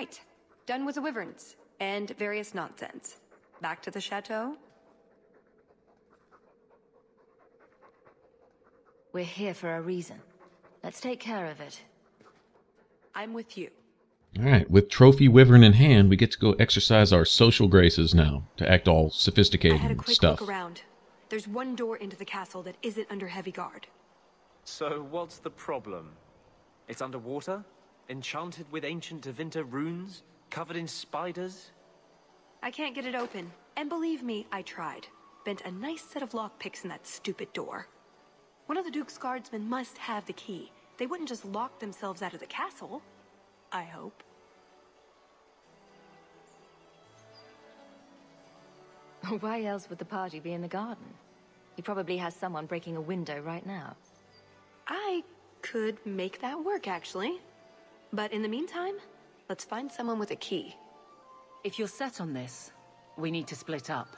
Right. Done with the wyverns. And various nonsense. Back to the chateau? We're here for a reason. Let's take care of it. I'm with you. Alright, with Trophy Wyvern in hand, we get to go exercise our social graces now, to act all sophisticated I had a and quick stuff. look around. There's one door into the castle that isn't under heavy guard. So what's the problem? It's underwater? Enchanted with ancient Tevinter runes? Covered in spiders? I can't get it open. And believe me, I tried. Bent a nice set of lockpicks in that stupid door. One of the Duke's guardsmen must have the key. They wouldn't just lock themselves out of the castle. I hope. Why else would the party be in the garden? He probably has someone breaking a window right now. I could make that work, actually. But in the meantime, let's find someone with a key. If you're set on this, we need to split up.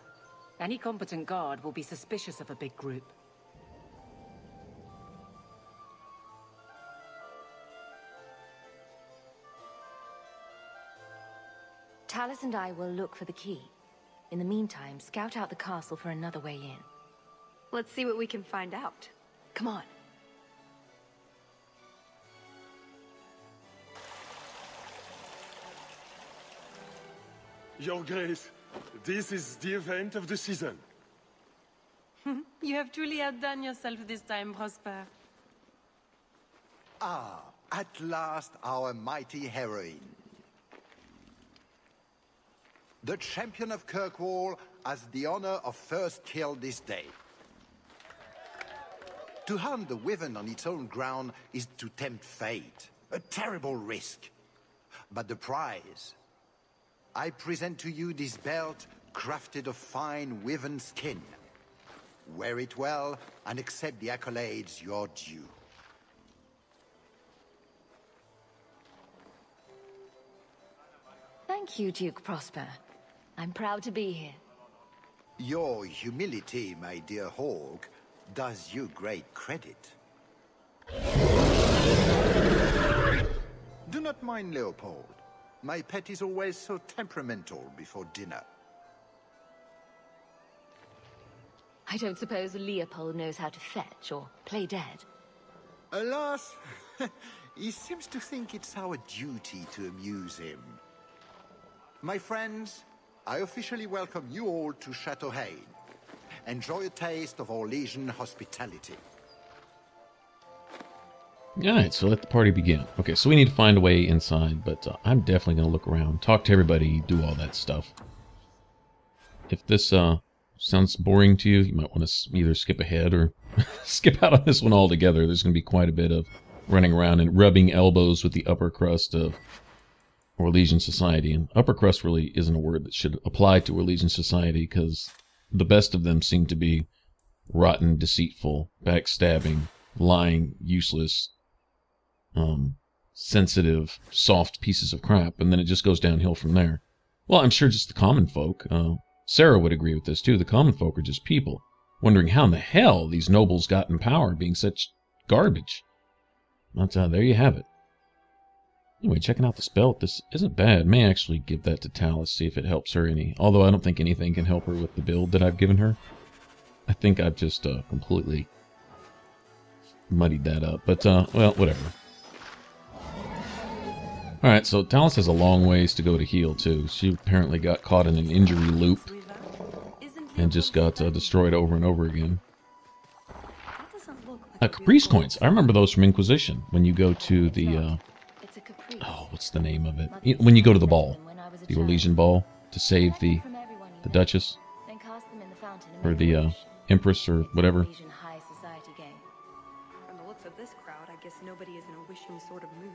Any competent guard will be suspicious of a big group. Talus and I will look for the key. In the meantime, scout out the castle for another way in. Let's see what we can find out. Come on. Your Grace, this is the event of the season. You have truly outdone yourself this time, Prosper. Ah, at last our mighty heroine. The champion of Kirkwall has the honor of first kill this day. To hunt the wyvern on its own ground is to tempt fate. A terrible risk. But the prize... I present to you this belt crafted of fine wyvern skin. Wear it well and accept the accolades you're due. Thank you, Duke Prosper. I'm proud to be here. Your humility, my dear Hawk, does you great credit. Do not mind Leopold. My pet is always so temperamental before dinner. I don't suppose Leopold knows how to fetch or play dead. Alas, he seems to think it's our duty to amuse him. My friends, I officially welcome you all to Chateau Haine. Enjoy a taste of Orlesian hospitality. Alright, so let the party begin. Okay, so we need to find a way inside, but I'm definitely going to look around, talk to everybody, do all that stuff. If this sounds boring to you, you might want to either skip ahead or skip out on this one altogether. There's going to be quite a bit of running around and rubbing elbows with the upper crust of Orlesian society. And upper crust really isn't a word that should apply to Orlesian society, because the best of them seem to be rotten, deceitful, backstabbing, lying, useless, sensitive, soft pieces of crap, and then it just goes downhill from there. Well, I'm sure just the common folk. Sarah would agree with this too. The common folk are just people, wondering how in the hell these nobles got in power, being such garbage. But there you have it. Anyway, checking out this belt. This isn't bad. May actually give that to Talus, see if it helps her any. Although I don't think anything can help her with the build that I've given her. I think I've just completely muddied that up. But, well, whatever. Alright, so Talus has a long ways to go to heal, too. She apparently got caught in an injury loop and just got destroyed over and over again. Caprice coins. I remember those from Inquisition. When you go to the, oh, what's the name of it? When you go to the ball. The Orlesian ball to save the Duchess. Or the Empress or whatever. From the looks of this crowd, I guess nobody is in a wishing sort of mood.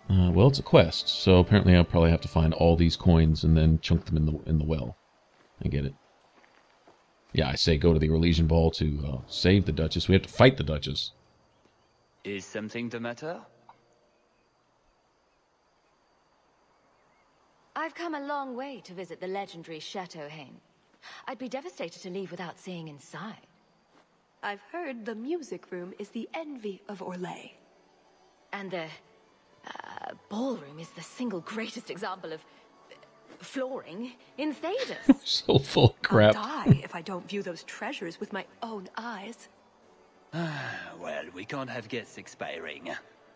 Well, it's a quest, so apparently I'll probably have to find all these coins and then chunk them in the well. I get it. Yeah, I say go to the Orlesian Ball to save the Duchess. We have to fight the Duchess. Is something the matter? I've come a long way to visit the legendary Chateau Haine. I'd be devastated to leave without seeing inside. I've heard the music room is the envy of Orlais. And the ballroom is the single greatest example of flooring in Thedas. So full of crap. I'll die if I don't view those treasures with my own eyes. Well, we can't have guests expiring.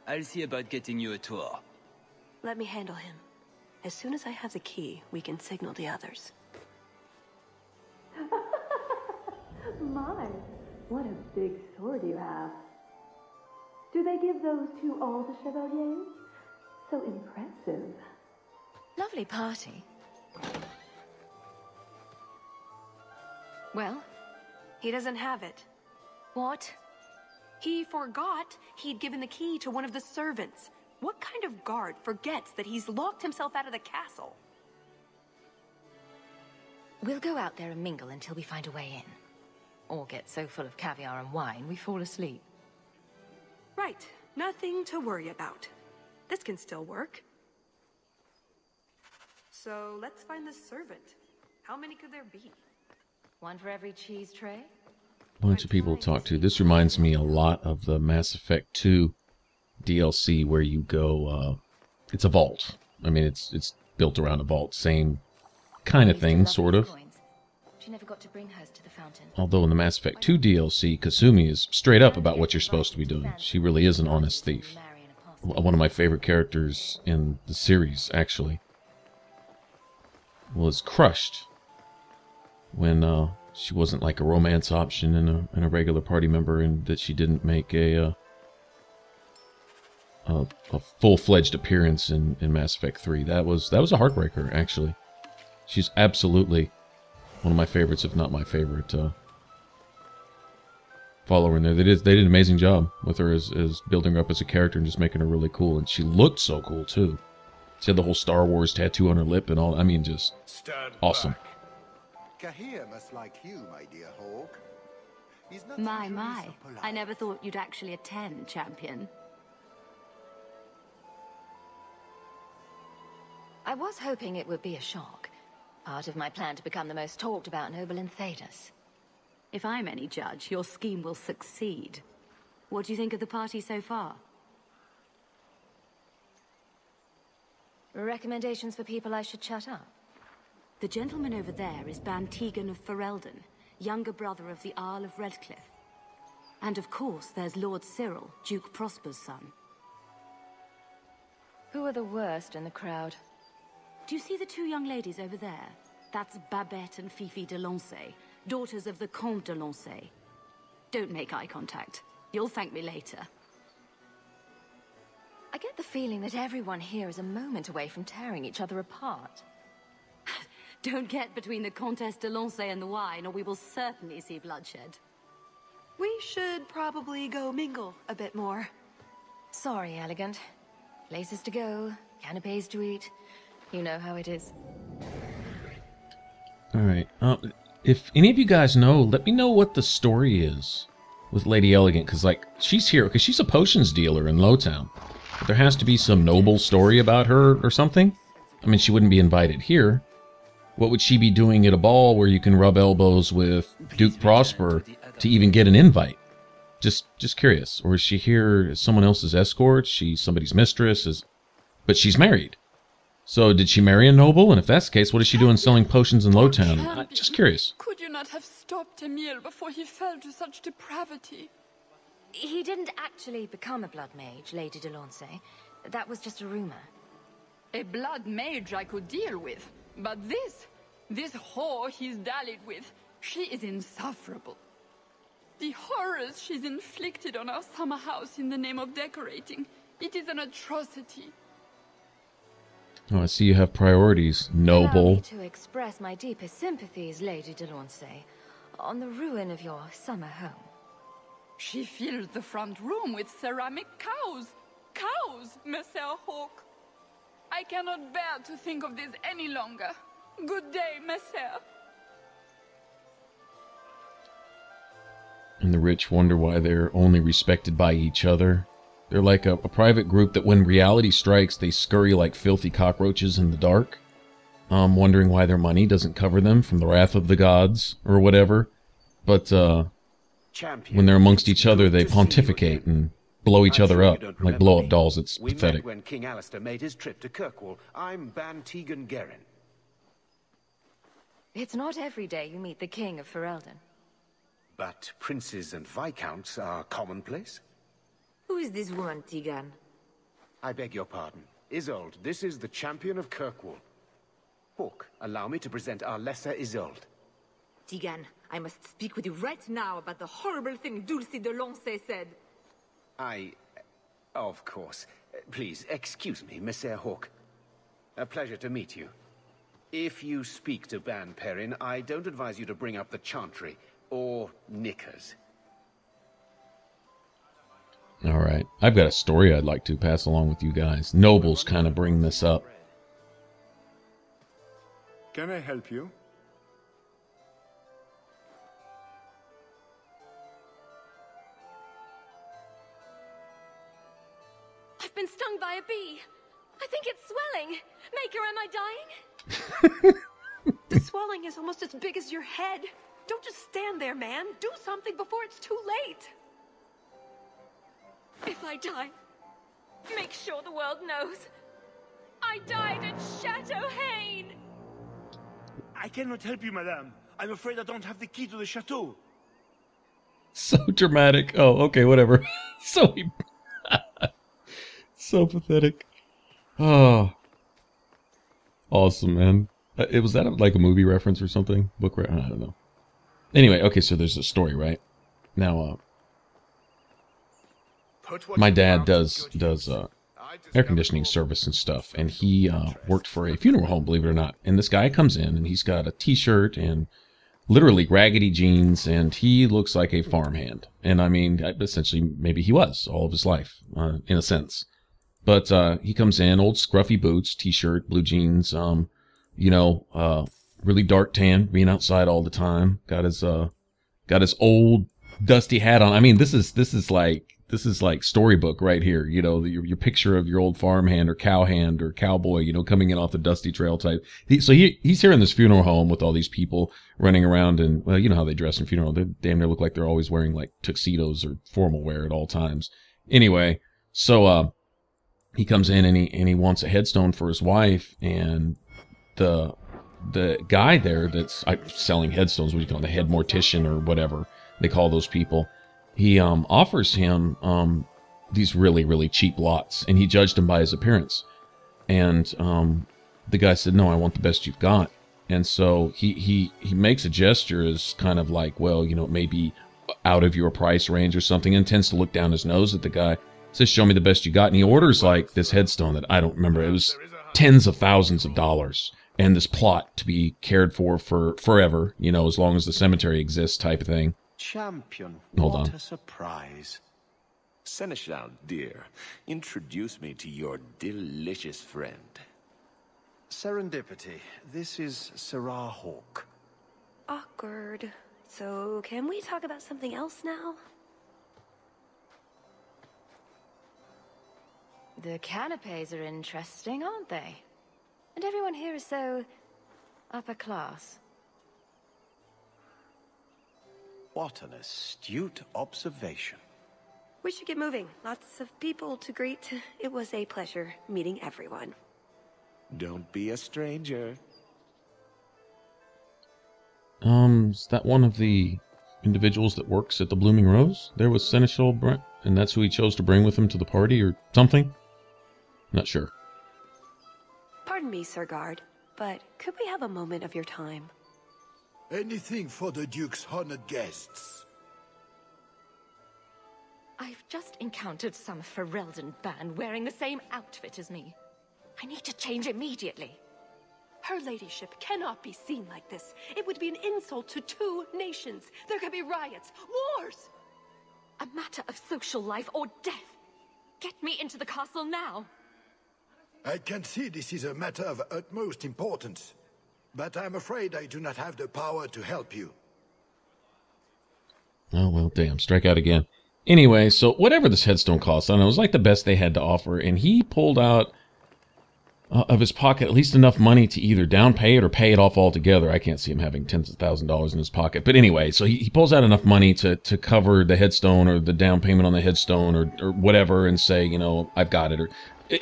I'll see about getting you a tour. Let me handle him. As soon as I have the key, we can signal the others. My, what a big sword you have. Do they give those to all the chevaliers? So impressive. Lovely party. Well? He doesn't have it. What? He forgot he'd given the key to one of the servants. What kind of guard forgets that he's locked himself out of the castle? We'll go out there and mingle until we find a way in. Or get so full of caviar and wine we fall asleep. Right. Nothing to worry about. This can still work. So let's find the servant. How many could there be? One for every cheese tray? Bunch of people to talk to. This reminds me a lot of the Mass Effect 2 DLC where you go, it's a vault. I mean, it's built around a vault. Same kind of thing, sort of. She never got to bring hers to the fountain. Although in the Mass Effect 2 DLC, Kasumi is straight up about what you're supposed to be doing. She really is an honest thief. One of my favorite characters in the series, actually, was crushed when she wasn't like a romance option and a regular party member, and that she didn't make a full-fledged appearance in Mass Effect 3. That was a heartbreaker, actually. She's absolutely one of my favorites, if not my favorite follower in there. They did an amazing job with her as building her up as a character and just making her really cool. And she looked so cool too. She had the whole Star Wars tattoo on her lip and all. I mean, just awesome. Kahir must like you, my dear Hawk. He's not My. so polite. I never thought you'd actually attend, champion. I was hoping it would be a shock. Part of my plan to become the most talked about noble in Thedas. If I'm any judge, your scheme will succeed. What do you think of the party so far? Recommendations for people I should chat up? The gentleman over there is Bantegan of Ferelden, younger brother of the Earl of Redcliffe. And of course, there's Lord Cyril, Duke Prosper's son. Who are the worst in the crowd? Do you see the two young ladies over there? That's Babette and Fifi de Lancey, daughters of the Comte de Lancey. Don't make eye contact. You'll thank me later. I get the feeling that everyone here is a moment away from tearing each other apart. Don't get between the Comtesse de Lancey and the wine, or we will certainly see bloodshed. We should probably go mingle a bit more. Sorry, Elegant. Places to go, canapes to eat. You know how it is. Alright, if any of you guys know, let me know what the story is with Lady Elegant, because, like, she's here, because she's a potions dealer in Lowtown. But there has to be some noble story about her or something. I mean, she wouldn't be invited here. What would she be doing at a ball where you can rub elbows with Duke Prosper to even get an invite? Just curious. Or is she here as someone else's escort? She's somebody's mistress? But she's married. So did she marry a noble? And if that's the case, what is she doing selling potions in Lowtown? Just curious. Could you not have stopped Emile before he fell to such depravity? He didn't actually become a blood mage, Lady de Lancey. That was just a rumor. A blood mage I could deal with. But this whore he's dallied with, she is insufferable. The horrors she's inflicted on our summer house in the name of decorating, it is an atrocity. Oh, I see you have priorities, noble. Allow me to express my deepest sympathies, Lady de Lancey, on the ruin of your summer home. She filled the front room with ceramic cows. Cows, Monsieur Hawk. I cannot bear to think of this any longer. Good day, Monsieur. And the rich wonder why they're only respected by each other. They're like a private group that when reality strikes, they scurry like filthy cockroaches in the dark. Wondering why their money doesn't cover them from the wrath of the gods, or whatever. But, when they're amongst each other, they pontificate and blow each I'm other sure you up, don't like remember blow up me. dolls. It's We pathetic. met when King Alistair made his trip to Kirkwall. I'm Ban Tegan Gerin. It's not every day you meet the King of Ferelden. But princes and viscounts are commonplace. Who is this woman, Tegan? I beg your pardon. Isolde, this is the champion of Kirkwall. Hawk, allow me to present our lesser Isolde. Tegan, I must speak with you right now about the horrible thing Dulcie de Lancey said. Of course. Please, excuse me, Monsieur Hawk. A pleasure to meet you. If you speak to Ban Perrin, I don't advise you to bring up the Chantry, or knickers. All right. I've got a story I'd like to pass along with you guys. Nobles kind of bring this up. Can I help you? I've been stung by a bee. I think it's swelling. Maker, am I dying? The swelling is almost as big as your head. Don't just stand there, man. Do something before it's too late. If I die, make sure the world knows. I died at Chateau Haine. I cannot help you, madame. I'm afraid I don't have the key to the chateau. So dramatic. Oh, okay, whatever. So so pathetic. Oh, awesome, man. Was that like a movie reference or something? Book I don't know. Anyway, okay, so there's a story, right? Now, my dad does air conditioning service and stuff, and he worked for a funeral home, believe it or not. And this guy comes in, and he's got a t-shirt and literally raggedy jeans, and he looks like a farmhand. And I mean, essentially, maybe he was all of his life, in a sense. But he comes in, old scruffy boots, t-shirt, blue jeans, really dark tan, being outside all the time. Got his old dusty hat on. I mean, this is like storybook right here. You know, your picture of your old farmhand or cowhand or cowboy, coming in off the dusty trail type. He's here in this funeral home with all these people running around, and well, you know how they dress in funeral. They damn near look like they're always wearing like tuxedos or formal wear at all times. Anyway, so he comes in and he wants a headstone for his wife, and the guy there that's selling headstones, what do you call it, the head mortician or whatever they call those people, he offers him these really, really cheap lots, and he judged him by his appearance. And the guy said, no, I want the best you've got. And so he makes a gesture as kind of like, well, it may be out of your price range or something, and tends to look down his nose at the guy. Says, show me the best you got. And he orders like this headstone that I don't remember. It was tens of thousands of dollars. And this plot to be cared for forever, as long as the cemetery exists type of thing. Champion, Hold what on. a surprise. Seneschal, dear, introduce me to your delicious friend. Serendipity. This is Sarah Hawk. Awkward. So, can we talk about something else now? The canapes are interesting, aren't they? And everyone here is so upper class. What an astute observation. We should get moving. Lots of people to greet. It was a pleasure meeting everyone. Don't be a stranger. Is that one of the individuals that works at the Blooming Rose? There was Seneschal Brent, and that's who he chose to bring with him to the party or something? Not sure. Pardon me, Sir Guard, but could we have a moment of your time? Anything for the Duke's honored guests. I've just encountered some Ferelden band wearing the same outfit as me. I need to change immediately. Her ladyship cannot be seen like this. It would be an insult to two nations. There could be riots, wars. A matter of social life or death. Get me into the castle now. I can see this is a matter of utmost importance, but I'm afraid I do not have the power to help you. Oh, well, damn. Strike out again. Anyway, so whatever this headstone cost, I don't know, it was like the best they had to offer, and he pulled out of his pocket at least enough money to either down pay it or pay it off altogether. I can't see him having tens of thousands of dollars in his pocket. But anyway, so he pulls out enough money to cover the headstone or the down payment on the headstone or whatever and say, you know, I've got it. Or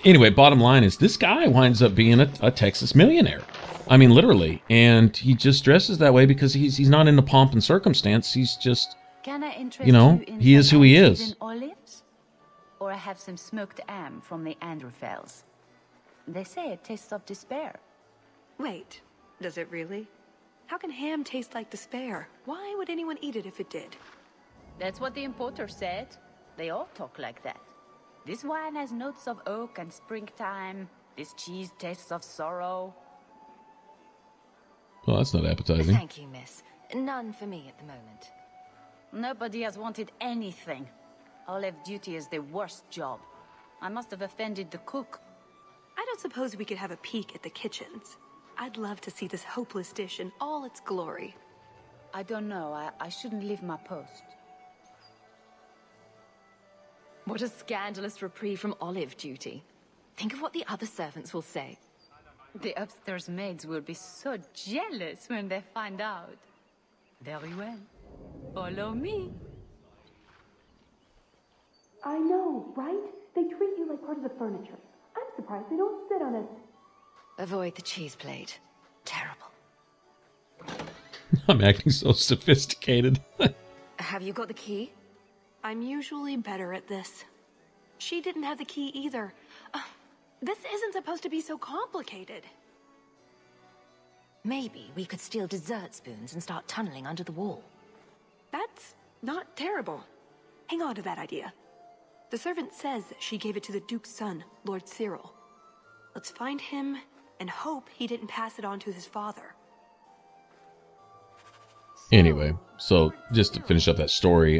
anyway, bottom line is this guy winds up being a Texas millionaire. I mean, literally. And he just dresses that way because he's not into pomp and circumstance. He's just, Can I interest you know, in he is who he is. seasoned olives? Or I have some smoked ham from the Androfels. They say it tastes of despair. Wait, does it really? How can ham taste like despair? Why would anyone eat it if it did? That's what the importer said. They all talk like that. This wine has notes of oak and springtime. This cheese tastes of sorrow. Well, that's not appetizing. Thank you, miss. None for me at the moment. Nobody has wanted anything. Olive duty is the worst job. I must have offended the cook. I don't suppose we could have a peek at the kitchens. I'd love to see this hopeless dish in all its glory. I don't know. I shouldn't leave my post. What a scandalous reprieve from olive duty. Think of what the other servants will say. The upstairs maids will be so jealous when they find out. Very well. Follow me. I know, right? They treat you like part of the furniture. I'm surprised they don't sit on it. Avoid the cheese plate. Terrible. I'm acting so sophisticated. Have you got the key? I'm usually better at this. She didn't have the key either. This isn't supposed to be so complicated. Maybe we could steal dessert spoons and start tunneling under the wall. That's not terrible. Hang on to that idea. The servant says she gave it to the Duke's son, Lord Cyril. Let's find him and hope he didn't pass it on to his father. Anyway, so just to finish up that story,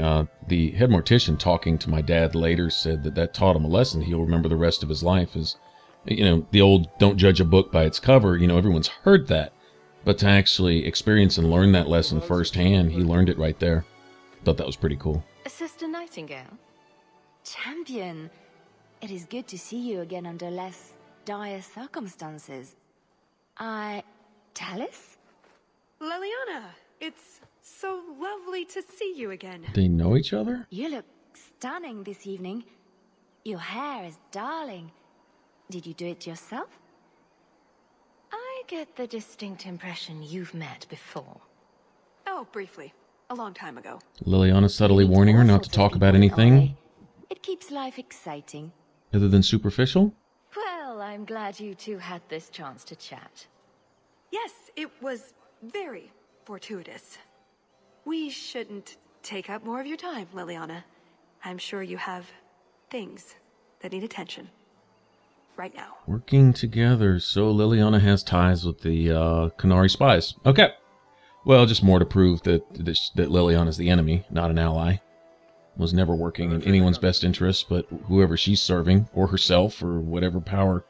the head mortician talking to my dad later said that taught him a lesson he'll remember the rest of his life. Is, you know, the old don't judge a book by its cover. You know, everyone's heard that. But to actually experience and learn that lesson firsthand, he learned it right there. Thought that was pretty cool. Sister Nightingale? Champion, it is good to see you again under less dire circumstances. Talus? Leliana, it's so lovely to see you again. They know each other? You look stunning this evening. Your hair is darling. Did you do it yourself? I get the distinct impression you've met before. Oh, briefly. A long time ago. Liliana subtly warning her not to talk about anything It keeps life exciting. other than superficial. Well, I'm glad you two had this chance to chat. Yes, it was very fortuitous. We shouldn't take up more of your time, Liliana. I'm sure you have things that need attention. Right now. Working together, so Liliana has ties with the Qunari spies. Okay. Well, just more to prove that Liliana's the enemy, not an ally. Was never working in anyone's best interest, but whoever she's serving, or herself, or whatever power.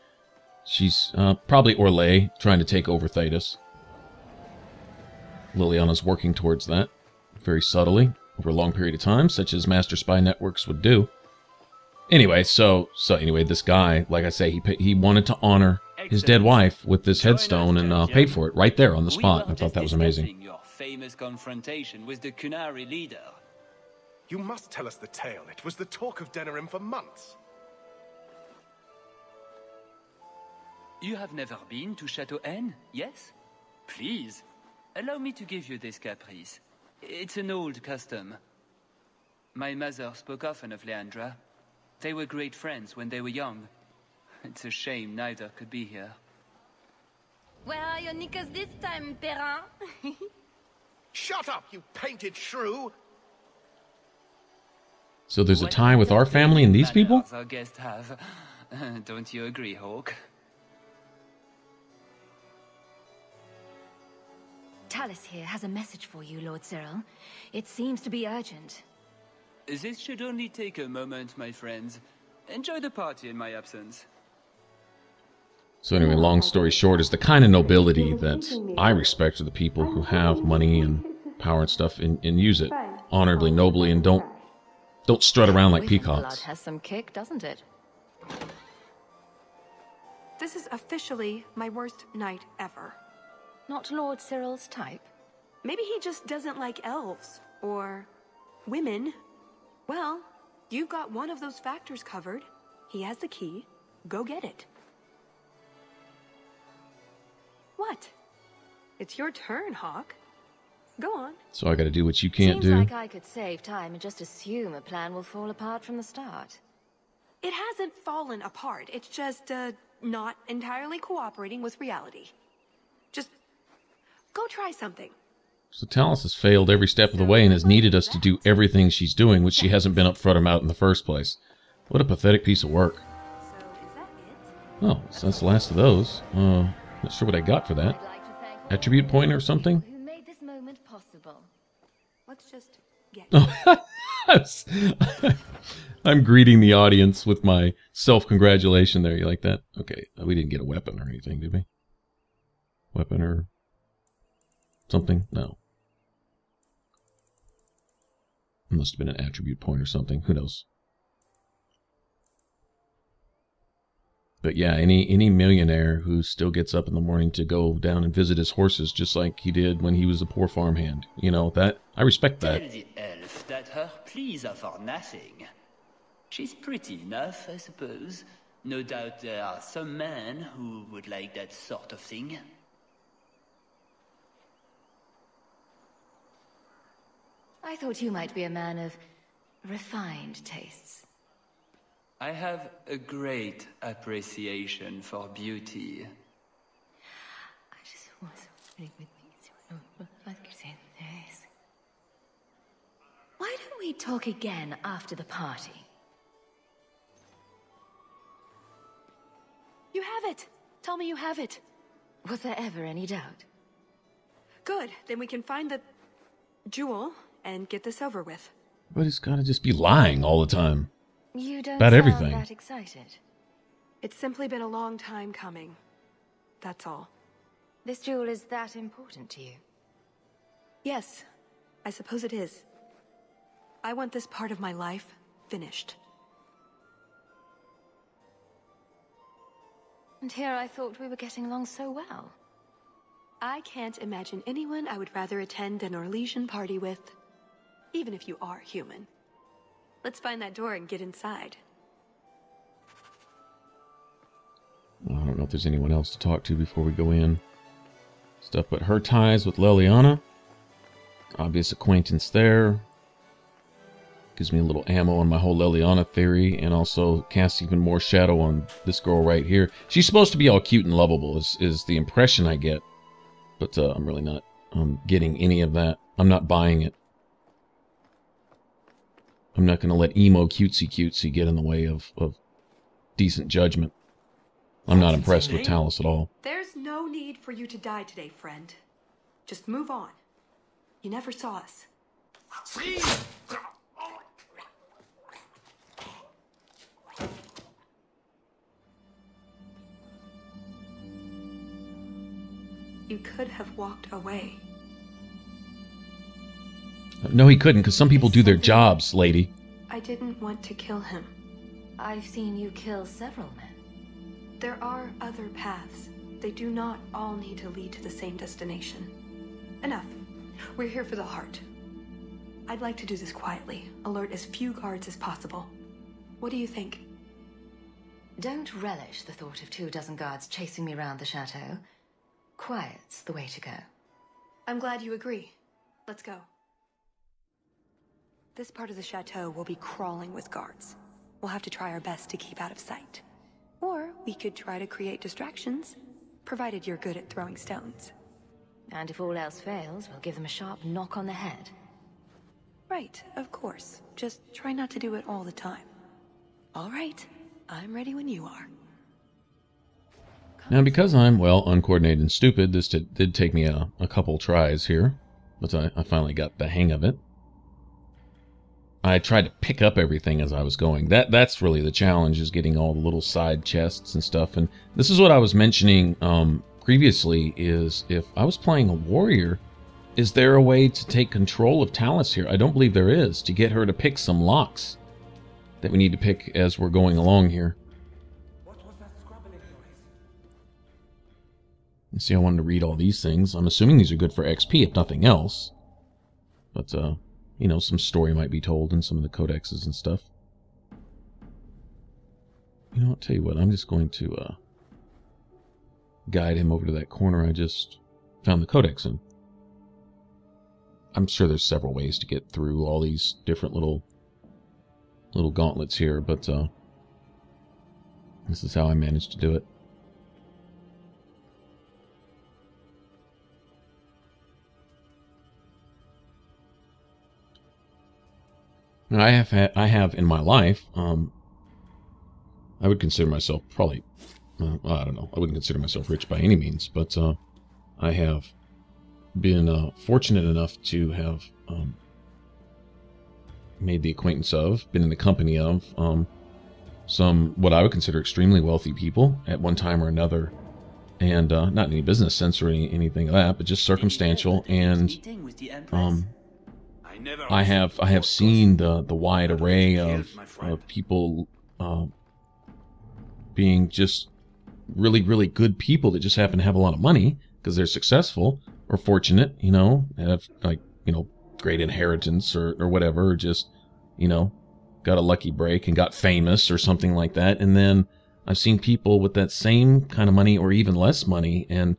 She's probably Orlais, trying to take over Thedas. Liliana's working towards that, very subtly, over a long period of time, such as master spy networks would do. Anyway, so anyway, this guy, like I say, he wanted to honor his dead wife with this headstone and paid for it right there on the spot. I thought that was amazing. Your famous confrontation with the Qunari leader. You must tell us the tale. It was the talk of Denerim for months. You have never been to Chateau Haine, yes? Please, allow me to give you this caprice. It's an old custom. My mother spoke often of Leandra. They were great friends when they were young. It's a shame neither could be here. Where are your knickers this time, Perrin? Shut up, you painted shrew! So there's a tie with our family and these people? Our guests have. Don't you agree, Hawk? Talus here has a message for you, Lord Cyril. It seems to be urgent. This should only take a moment, my friends. Enjoy the party in my absence. So anyway, long story short, is the kind of nobility that I respect are the people who have money and power and stuff and use it honorably, nobly, and don't strut around like Wyvern peacocks. blood has some kick, doesn't it? This is officially my worst night ever. Not Lord Cyril's type? Maybe he just doesn't like elves. Or women. Well, you've got one of those factors covered. He has the key. Go get it. What? It's your turn, Hawk. Go on. So I gotta do what you can't Seems do? like I could save time and just assume a plan will fall apart from the start. It hasn't fallen apart. It's just, not entirely cooperating with reality. Just go try something. So Talus has failed every step of the way and has needed us to do everything she's doing, which she hasn't been upfront about in the first place. What a pathetic piece of work. Oh, so that's the last of those. Not sure what I got for that. Attribute point or something? Who made this moment possible? Let's just get I'm greeting the audience with my self-congratulation there. You like that? Okay, we didn't get a weapon or anything, did we? Weapon or something? No. It must have been an attribute point or something. Who knows? But yeah, any millionaire who still gets up in the morning to go down and visit his horses, just like he did when he was a poor farmhand. You know, that I respect that. Tell the elf that her pleas are for nothing. She's pretty enough, I suppose. No doubt there are some men who would like that sort of thing. I thought you might be a man of refined tastes. I have a great appreciation for beauty. I just was wondering with this. Why don't we talk again after the party? You have it. Tell me you have it. Was there ever any doubt? Good. Then we can find the jewel and get this over with. But he's got to just be lying all the time. You don't about sound everything. that excited. It's simply been a long time coming. That's all. This jewel is that important to you? Yes, I suppose it is. I want this part of my life finished. And here I thought we were getting along so well. I can't imagine anyone I would rather attend an Orlesian party with, even if you are human. Let's find that door and get inside. Well, I don't know if there's anyone else to talk to before we go in. Stuff but her ties with Leliana. Obvious acquaintance there. Gives me a little ammo on my whole Leliana theory, and also casts even more shadow on this girl right here. She's supposed to be all cute and lovable, is the impression I get. But I'm really not getting any of that. I'm not buying it. I'm not going to let emo cutesy get in the way of decent judgment. I'm not impressed with Talus at all. There's no need for you to die today, friend. Just move on. You never saw us. You could have walked away. No, he couldn't, because some people do their jobs, lady. I didn't want to kill him. I've seen you kill several men. There are other paths. They do not all need to lead to the same destination. Enough. We're here for the heart. I'd like to do this quietly. Alert as few guards as possible. What do you think? Don't relish the thought of 24 guards chasing me around the chateau. Quiet's the way to go. I'm glad you agree. Let's go. This part of the chateau will be crawling with guards. We'll have to try our best to keep out of sight. Or we could try to create distractions, provided you're good at throwing stones. And if all else fails, we'll give them a sharp knock on the head. Right, of course. Just try not to do it all the time. All right, I'm ready when you are. Now, because I'm, well, uncoordinated and stupid, this did take me a couple tries here. But I finally got the hang of it. I tried to pick up everything as I was going. That's really the challenge, is getting all the little side chests and stuff. And this is what I was mentioning previously, is if I was playing a warrior, is there a way to take control of Talus here? I don't believe there is, to get her to pick some locks that we need to pick as we're going along here. What was that scrabbling noise? See, I wanted to read all these things. I'm assuming these are good for XP, if nothing else. But, you know, some story might be told in some of the codexes and stuff. You know what, tell you what, I'm just going to, guide him over to that corner I just found the codex in. I'm sure there's several ways to get through all these different little gauntlets here, but, this is how I managed to do it. Now, I have in my life, I would consider myself probably, well, I don't know, I wouldn't consider myself rich by any means, but I have been fortunate enough to have made the acquaintance of, been in the company of some what I would consider extremely wealthy people at one time or another, and not in any business sense or anything of that, but just circumstantial. And I have seen the wide array of people being just really good people that just happen to have a lot of money because they're successful or fortunate, you know, have, like, you know, great inheritance or whatever, or just, you know, got a lucky break and got famous or something like that. And then I've seen people with that same kind of money or even less money and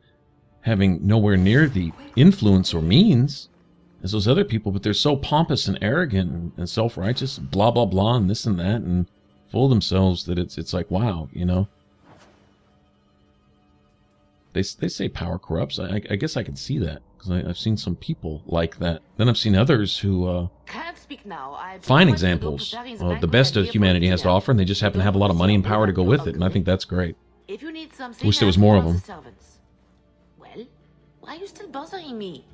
having nowhere near the influence or means as those other people, but they're so pompous and arrogant and self-righteous, blah blah blah, and this and that, and full of themselves that it's like, wow, you know. They say power corrupts. I guess I can see that because I've seen some people like that. Then I've seen others who find examples of the best that humanity has to offer, and they just happen to have a lot of money and power to go with it, and I think that's great. If you need something, Wish there was more of them. Well, why are you still bothering me?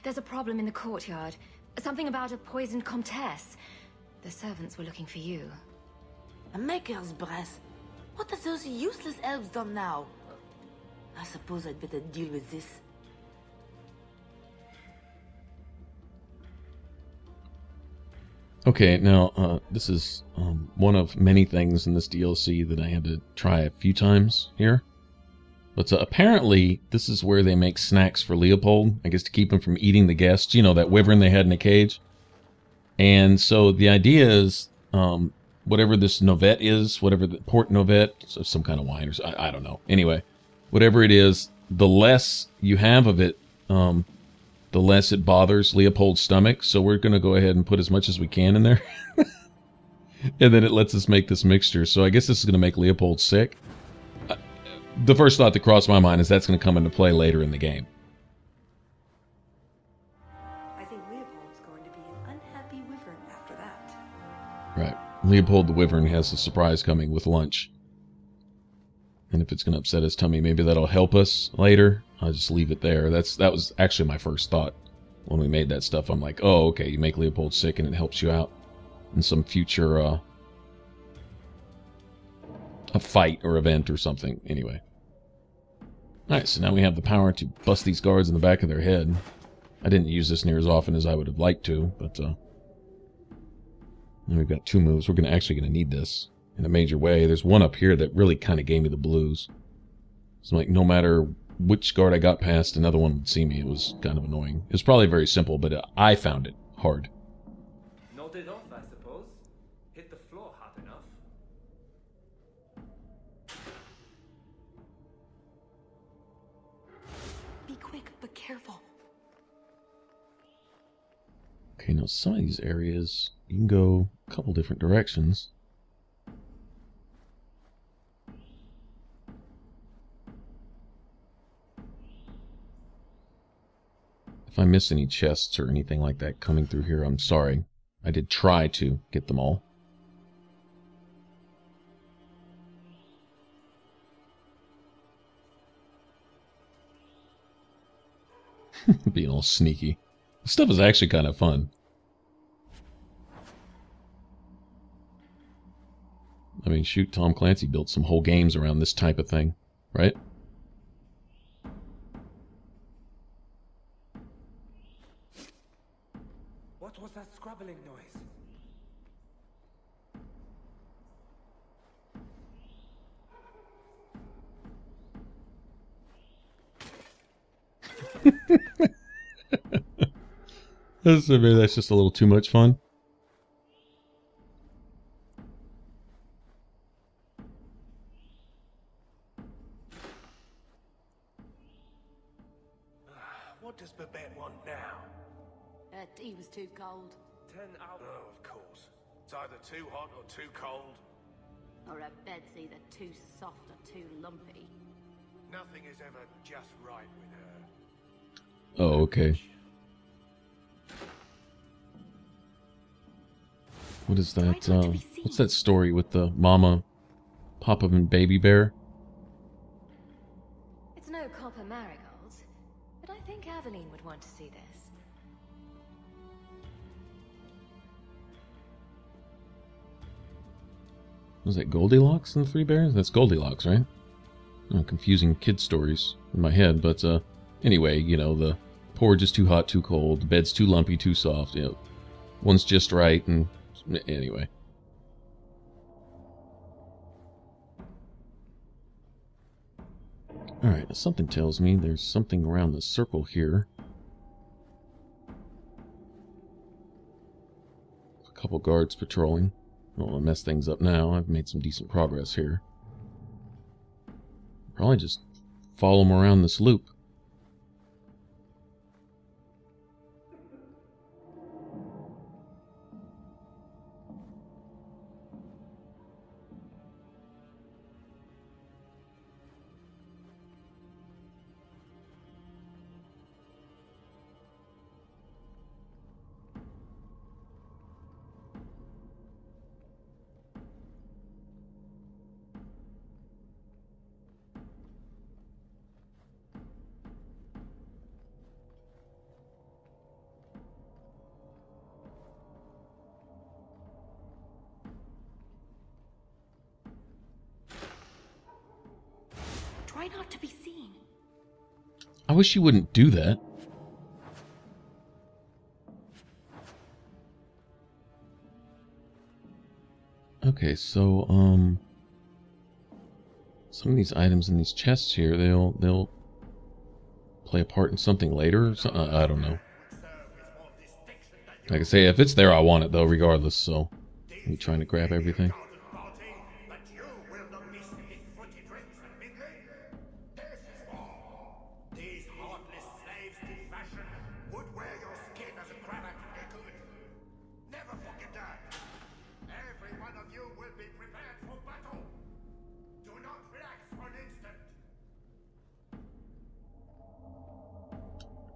There's a problem in the courtyard. Something about a poisoned comtesse. The servants were looking for you. A maker's breath. What have those useless elves done now? I suppose I'd better deal with this. Okay, now, this is one of many things in this DLC that I had to try a few times here. But apparently, this is where they make snacks for Leopold, I guess to keep him from eating the guests. You know, that wyvern they had in a cage. And so the idea is, whatever this novette is, whatever the port novette, so some kind of wine, or I don't know. Anyway, whatever it is, the less you have of it, the less it bothers Leopold's stomach. So we're going to go ahead and put as much as we can in there. And then it lets us make this mixture. So I guess this is going to make Leopold sick. The first thought that crossed my mind is that's going to come into play later in the game. I think Leopold's going to be an unhappy wyvern after that. Right. Leopold the Wyvern has a surprise coming with lunch. And if it's going to upset his tummy, maybe that'll help us later. I'll just leave it there. That was actually my first thought. When we made that stuff, I'm like, oh, okay, you make Leopold sick and it helps you out in some future, a fight or event or something. Anyway. Alright, so now we have the power to bust these guards in the back of their head. I didn't use this near as often as I would have liked to, but, now we've got two moves. We're actually going to need this in a major way. There's one up here that really kind of gave me the blues. It's like no matter which guard I got past, another one would see me. It was kind of annoying. It was probably very simple, but I found it hard. Nodded off, I suppose. Hit the floor hard enough. Be quick, but careful. Okay, now some of these areas, you can go a couple different directions. If I miss any chests or anything like that coming through here, I'm sorry. I did try to get them all. Being all sneaky. This stuff is actually kind of fun. I mean, shoot, Tom Clancy built some whole games around this type of thing, right? What was that scrabbling noise? Maybe that's just a little too much fun. What does Babette want now? Her tea was too cold. 10 out. Oh, of course. It's either too hot or too cold. Or her bed's either too soft or too lumpy. Nothing is ever just right with her. Oh, okay. What is that? What's that story with the mama, Papa, and baby bear? It's no copper marigolds, but I think Aveline would want to see this. Was that Goldilocks and the Three Bears? That's Goldilocks, right? I'm confusing kid stories in my head, but anyway, you know, the porridge is too hot, too cold, the bed's too lumpy, too soft, you know, one's just right, and anyway. Alright, something tells me there's something around the circle here. A couple guards patrolling. I don't want to mess things up now. I've made some decent progress here. Probably just follow them around this loop. Try not to be seen. I wish you wouldn't do that. Okay, so some of these items in these chests here, they'll play a part in something later. Or something. I don't know. Like I say, if it's there, I want it though, regardless. So, me trying to grab everything.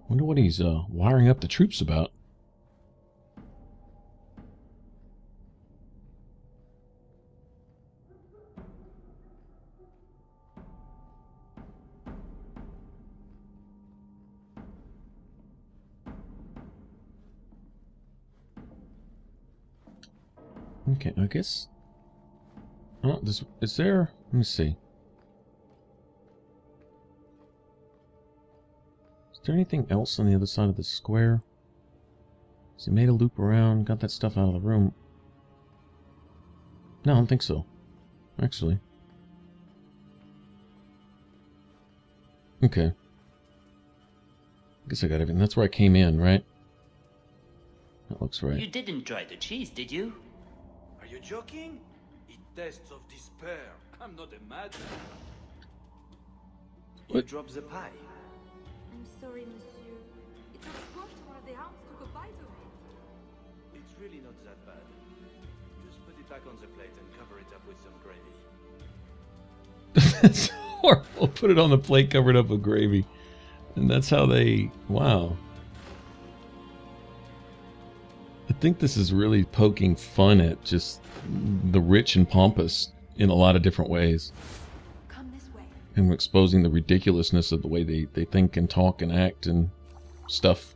Wonder what he's wiring up the troops about. Okay, I guess. Oh, is there? Let me see. Is there anything else on the other side of the square? So he made a loop around, got that stuff out of the room. No, I don't think so. Actually. Okay. I guess I got everything. That's where I came in, right? That looks right. You didn't try the cheese, did you? Are you joking? It tastes of despair. I'm not a madman. You dropped the pie. I'm sorry, monsieur. It was squashed while the hounds took a bite of it. It's really not that bad. Just put it back on the plate and cover it up with some gravy. That's horrible. Put it on the plate, cover it up with gravy. And that's how they... Wow. I think this is really poking fun at just the rich and pompous in a lot of different ways. Come this way. And exposing the ridiculousness of the way they think and talk and act and stuff.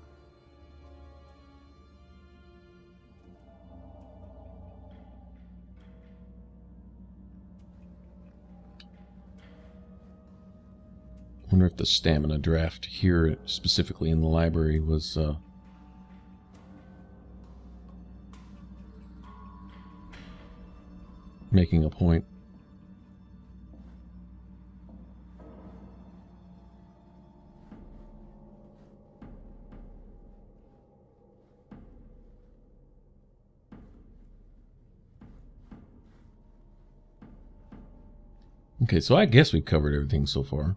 I wonder if the stamina draft here, specifically in the library, was making a point. Okay, so I guess we've covered everything so far.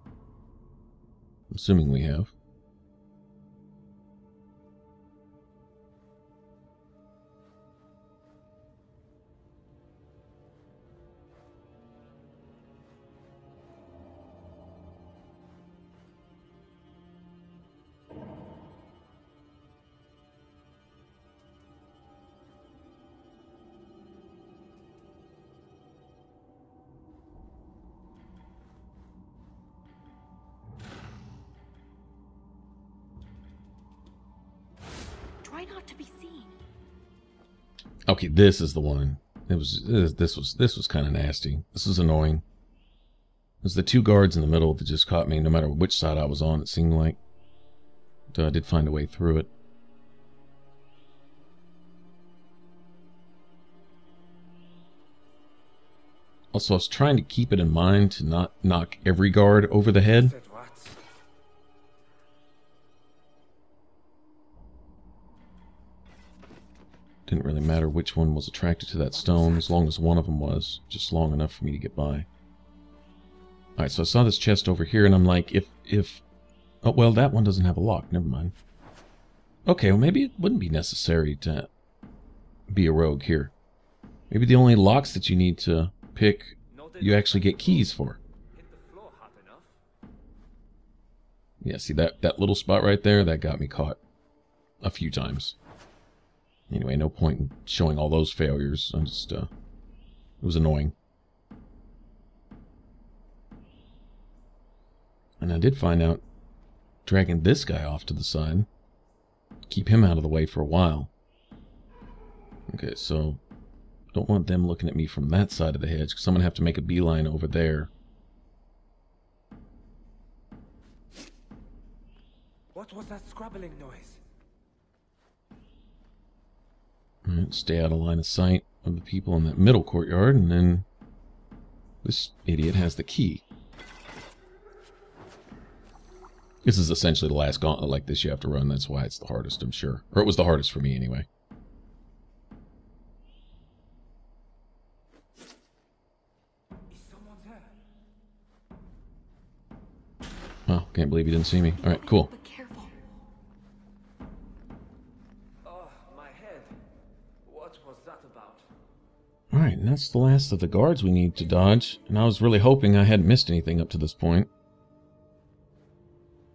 I'm assuming we have. Try not to be seen. Okay, this is the one. This was kind of nasty. This is annoying. It was the two guards in the middle that just caught me, no matter which side I was on, it seemed like. Though I did find a way through it. Also, I was trying to keep it in mind to not knock every guard over the head. Didn't really matter which one was attracted to that stone, as long as one of them was, just long enough for me to get by. Alright, so I saw this chest over here, and I'm like, if... Oh, well, that one doesn't have a lock, never mind. Okay, well, maybe it wouldn't be necessary to be a rogue here. Maybe the only locks that you need to pick, you actually get keys for. Yeah, see, that little spot right there, that got me caught a few times. Anyway, no point in showing all those failures. I'm just, it was annoying. And I did find out dragging this guy off to the side, keep him out of the way for a while. Okay, so don't want them looking at me from that side of the hedge, because I'm going to have to make a beeline over there. What was that scrabbling noise? Alright, stay out of line of sight of the people in that middle courtyard, and then this idiot has the key. This is essentially the last gauntlet like this you have to run, that's why it's the hardest, I'm sure. Or it was the hardest for me, anyway. Oh, can't believe you didn't see me. Alright, cool. Alright, and that's the last of the guards we need to dodge, and I was really hoping I hadn't missed anything up to this point.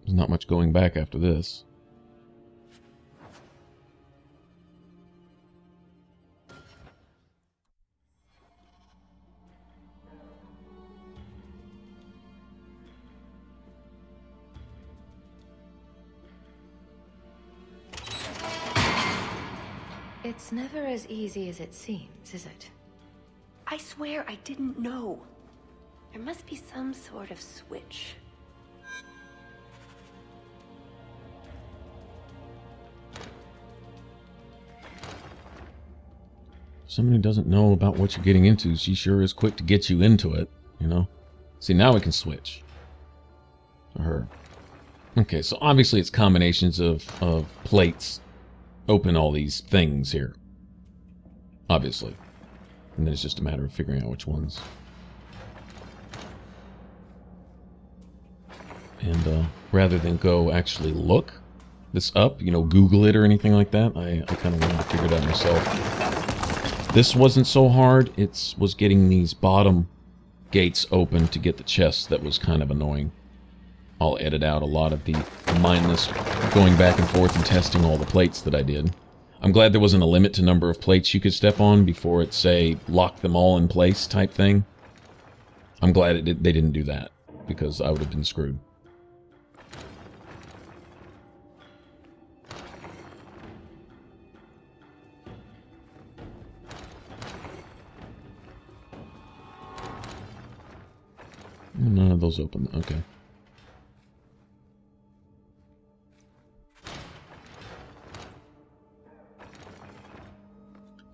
There's not much going back after this. It's never as easy as it seems, is it? I swear I didn't know. There must be some sort of switch. Somebody who doesn't know about what you're getting into, she sure is quick to get you into it, you know? See, now we can switch to her. Okay, so obviously it's combinations of plates open all these things here. Obviously. And then it's just a matter of figuring out which ones. And rather than go actually look this up, you know, Google it or anything like that, I kind of wanted to figure it out myself. This wasn't so hard. It was getting these bottom gates open to get the chest that was kind of annoying. I'll edit out a lot of the mindless going back and forth and testing all the plates that I did. I'm glad there wasn't a limit to number of plates you could step on before it, say, lock them all in place type thing. I'm glad they didn't do that, because I would have been screwed. None of those open. Okay.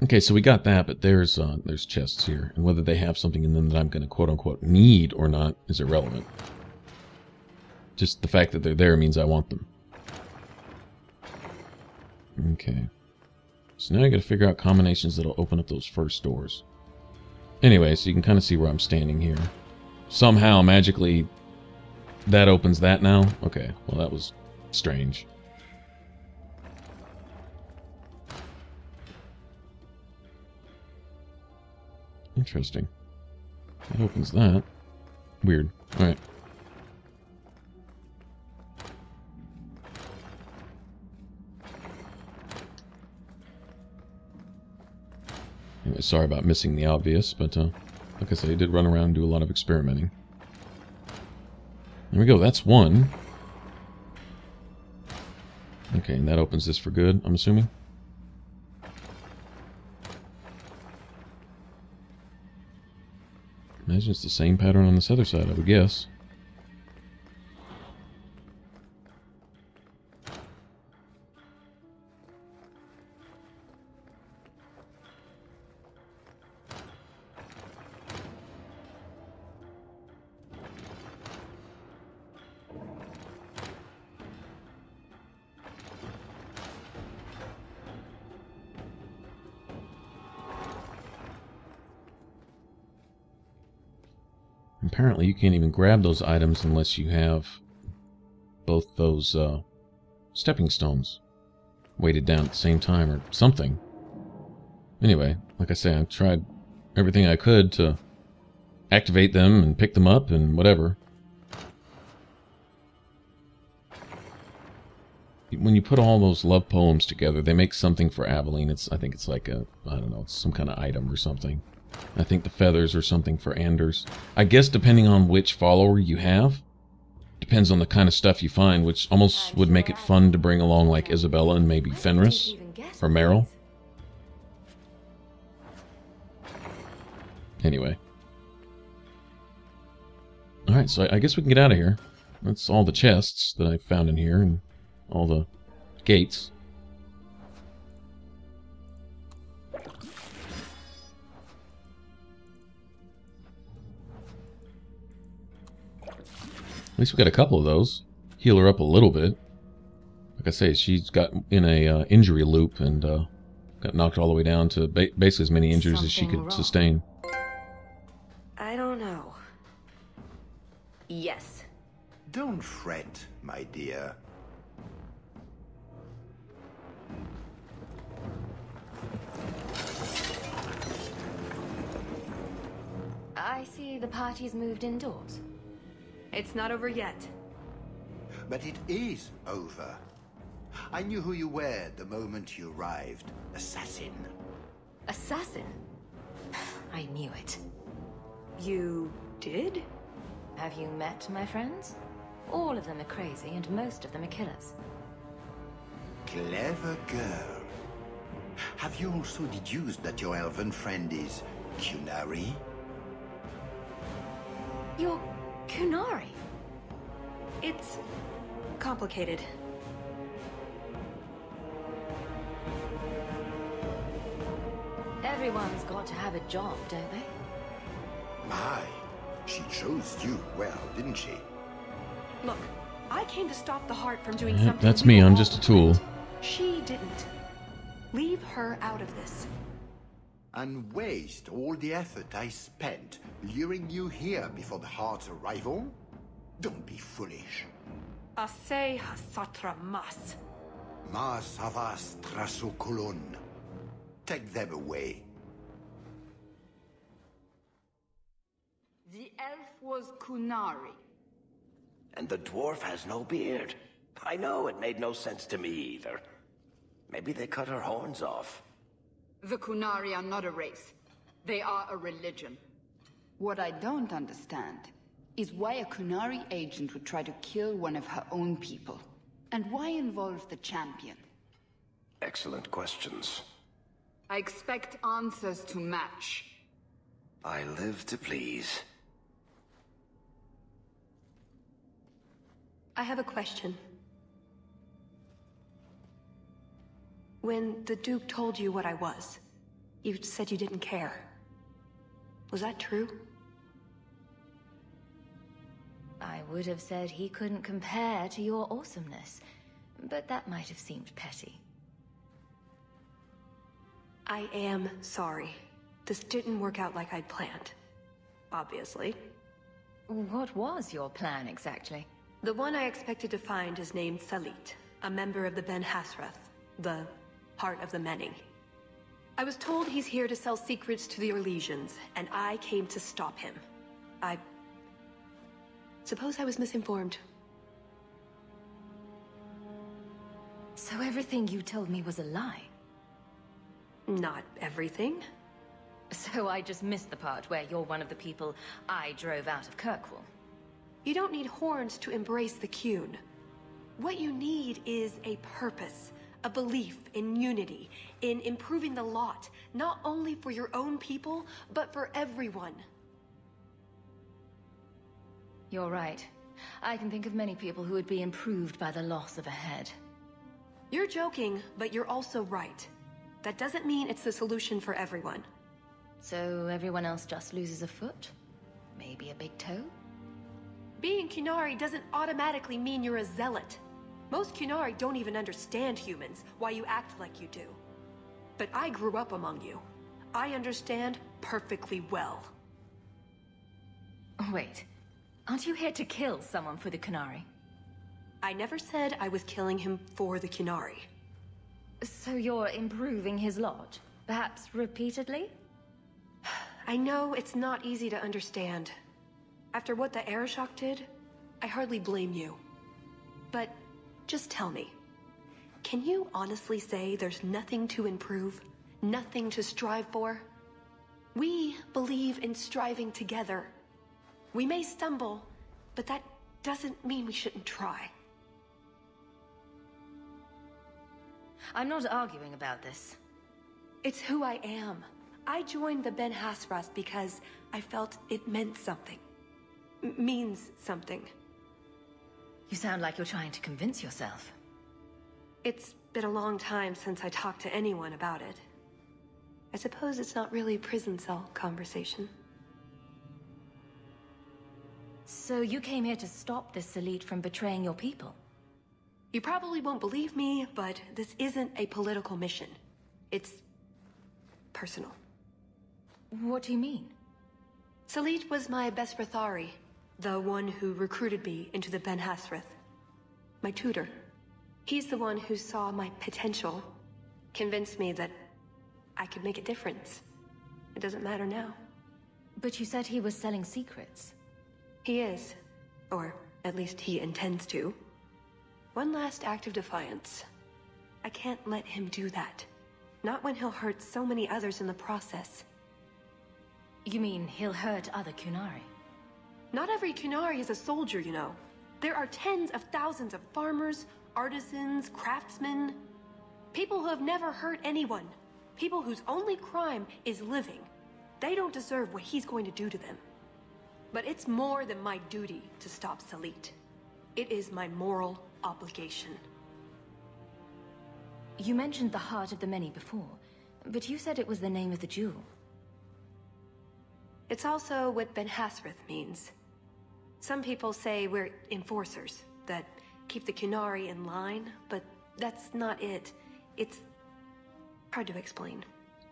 Okay, so we got that, but there's chests here, and whether they have something in them that I'm going to quote-unquote need or not is irrelevant. Just the fact that they're there means I want them. Okay. So now I got to figure out combinations that'll open up those first doors. Anyway, so you can kind of see where I'm standing here. Somehow, magically, that opens that now? Okay, well that was strange. Interesting. That opens that. Weird. Alright. Anyway, sorry about missing the obvious, but like I said, I did run around and do a lot of experimenting. There we go, that's one. Okay, and that opens this for good, I'm assuming. Imagine it's the same pattern on this other side, I would guess. Apparently you can't even grab those items unless you have both those stepping stones weighted down at the same time or something. Anyway, like I say, I've tried everything I could to activate them and pick them up and whatever. When you put all those love poems together, they make something for Aveline. I think it's like a, I don't know, it's some kind of item or something. I think the feathers are something for Anders. I guess depending on which follower you have, depends on the kind of stuff you find, which almost would make it fun to bring along like Isabella and maybe Fenris or Meryl. Anyway. Alright, so I guess we can get out of here. That's all the chests that I found in here and all the gates. At least we got a couple of those. Heal her up a little bit. Like I say, she's got in a injury loop and got knocked all the way down to basically as many injuries as she could sustain. I don't know. Yes. Don't fret, my dear. I see the party's moved indoors. It's not over yet. But it is over. I knew who you were the moment you arrived. Assassin. Assassin? I knew it. You did? Have you met my friends? All of them are crazy, and most of them are killers. Clever girl. Have you also deduced that your elven friend is Kunari? You're Kunari? It's complicated. Everyone's got to have a job, don't they? My, she chose you well, didn't she? Look, I came to stop the heart from doing Yep, something. that's me, I'm just a tool. She didn't. Leave her out of this. And waste all the effort I spent luring you here before the heart's arrival? Don't be foolish. Ase hasatra mas. Mas havas trasokolon. Take them away. The elf was Kunari. And the dwarf has no beard. I know, it made no sense to me either. Maybe they cut her horns off. The Kunari are not a race. They are a religion. What I don't understand is why a Kunari agent would try to kill one of her own people. And why involve the champion? Excellent questions. I expect answers to match. I live to please. I have a question. When the Duke told you what I was, you said you didn't care. Was that true? I would have said he couldn't compare to your awesomeness, but that might have seemed petty. I am sorry. this didn't work out like I'd planned. Obviously. What was your plan exactly? The one I expected to find is named Salit, a member of the Ben Hasrath, the Heart of the Many. I was told he's here to sell secrets to the Orlesians, and I came to stop him. I suppose I was misinformed. So everything you told me was a lie? Not everything. So I just missed the part where you're one of the people I drove out of Kirkwall. You don't need horns to embrace the Qun. What you need is a purpose, a belief in unity, in improving the lot, not only for your own people, but for everyone. You're right. I can think of many people who would be improved by the loss of a head. You're joking, but you're also right. That doesn't mean it's the solution for everyone. So everyone else just loses a foot? Maybe a big toe? Being Qunari doesn't automatically mean you're a zealot. Most Qunari don't even understand humans, why you act like you do. But I grew up among you. I understand perfectly well. Wait, aren't you here to kill someone for the Qunari? I never said I was killing him for the Qunari. So you're improving his lot? Perhaps repeatedly? I know it's not easy to understand. After what the Arishok did, I hardly blame you. But just tell me, can you honestly say there's nothing to improve? Nothing to strive for? We believe in striving together. We may stumble, but that doesn't mean we shouldn't try. I'm not arguing about this. It's who I am. I joined the Ben Hasras because I felt it meant something. Means something. You sound like you're trying to convince yourself. It's been a long time since I talked to anyone about it. I suppose it's not really a prison cell conversation. So you came here to stop this Salit from betraying your people? You probably won't believe me, but this isn't a political mission. It's personal. What do you mean? Salit was my best Rathari, the one who recruited me into the Ben Hasrath. My tutor. He's the one who saw my potential, convinced me that I could make a difference. It doesn't matter now. But you said he was selling secrets. He is. Or at least he intends to. One last act of defiance. I can't let him do that. Not when he'll hurt so many others in the process. You mean he'll hurt other Qunari? Not every Qunari is a soldier, you know. There are tens of thousands of farmers, artisans, craftsmen. People who have never hurt anyone. People whose only crime is living. They don't deserve what he's going to do to them. But it's more than my duty to stop Salit. It is my moral obligation. You mentioned the Heart of the Many before, but you said it was the name of the jewel. It's also what Ben Hasrath means. Some people say we're enforcers, that keep the Qunari in line, but that's not it. It's hard to explain.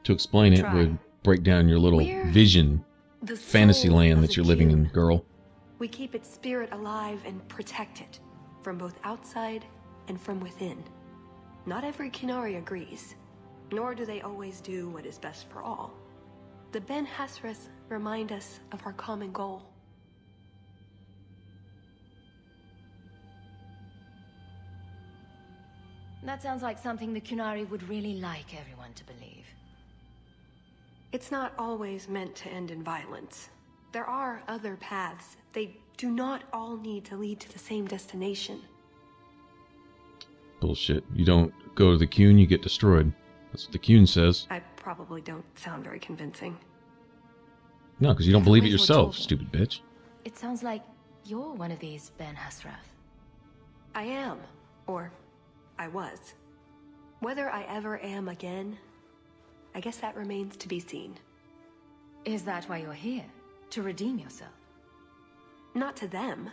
To explain it would break down your little vision, fantasy land that you're living in, girl. We keep its spirit alive and protect it, from both outside and from within. Not every Qunari agrees, nor do they always do what is best for all. The Ben Hasrath remind us of our common goal. That sounds like something the Qunari would really like everyone to believe. It's not always meant to end in violence. There are other paths. They do not all need to lead to the same destination. Bullshit. You don't go to the Qun, you get destroyed. That's what the Qun says. I probably don't sound very convincing. No, because you don't believe it yourself, stupid bitch. It sounds like you're one of these Ben Hasrath. I am. Or I was. Whether I ever am again, I guess that remains to be seen. Is that why you're here? To redeem yourself? Not to them.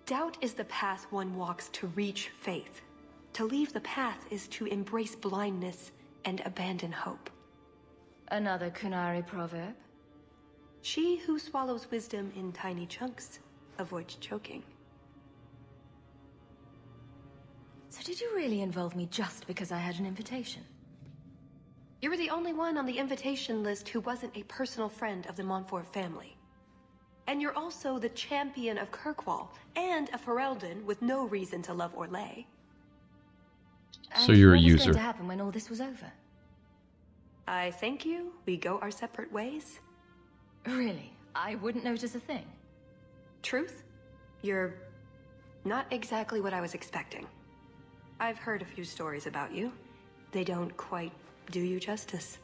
Doubt is the path one walks to reach faith. To leave the path is to embrace blindness and abandon hope. Another Kunari proverb. She who swallows wisdom in tiny chunks avoids choking. So did you really involve me just because I had an invitation? You were the only one on the invitation list who wasn't a personal friend of the Montfort family. And you're also the champion of Kirkwall, and a Ferelden with no reason to love Orlais. So you're a What was user. going to happen when all this was over? I thank you. We go our separate ways. Really? I wouldn't notice a thing. Truth? You're not exactly what I was expecting. I've heard a few stories about you. They don't quite do you justice.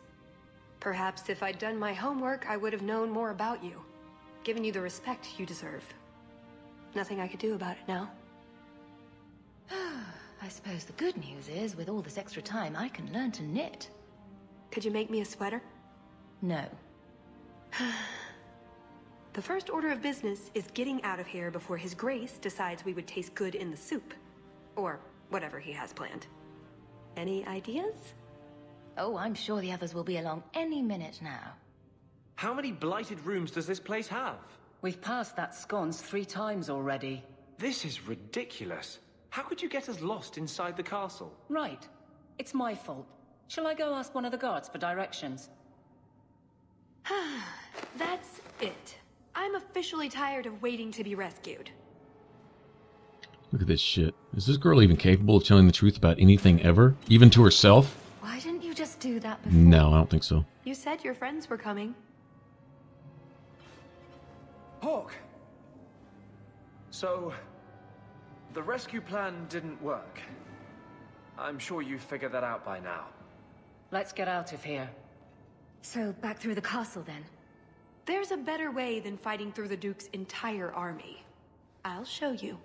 Perhaps if I'd done my homework, I would have known more about you, given you the respect you deserve. Nothing I could do about it now. I suppose the good news is, with all this extra time, I can learn to knit. Could you make me a sweater? No. The first order of business is getting out of here before His Grace decides we would taste good in the soup. Or whatever he has planned. Any ideas? Oh, I'm sure the others will be along any minute now. How many blighted rooms does this place have? We've passed that sconce 3 times already. This is ridiculous. How could you get us lost inside the castle? Right. It's my fault. Shall I go ask one of the guards for directions? That's it. I'm officially tired of waiting to be rescued. Look at this shit. Is this girl even capable of telling the truth about anything ever? Even to herself? Why didn't you just do that before? No, I don't think so. You said your friends were coming. Hawk! So, the rescue plan didn't work. I'm sure you figured that out by now. Let's get out of here. So, back through the castle then? There's a better way than fighting through the Duke's entire army. I'll show you.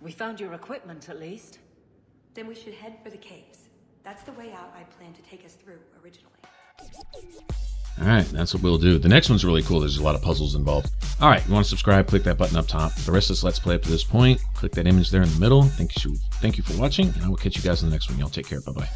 We found your equipment, at least. Then we should head for the caves. That's the way out I planned to take us through originally. Alright, that's what we'll do. The next one's really cool. There's a lot of puzzles involved. Alright, you want to subscribe, click that button up top. The rest of this Let's Play up to this point, click that image there in the middle. Thank you for watching, and I will catch you guys in the next one. Y'all take care. Bye-bye.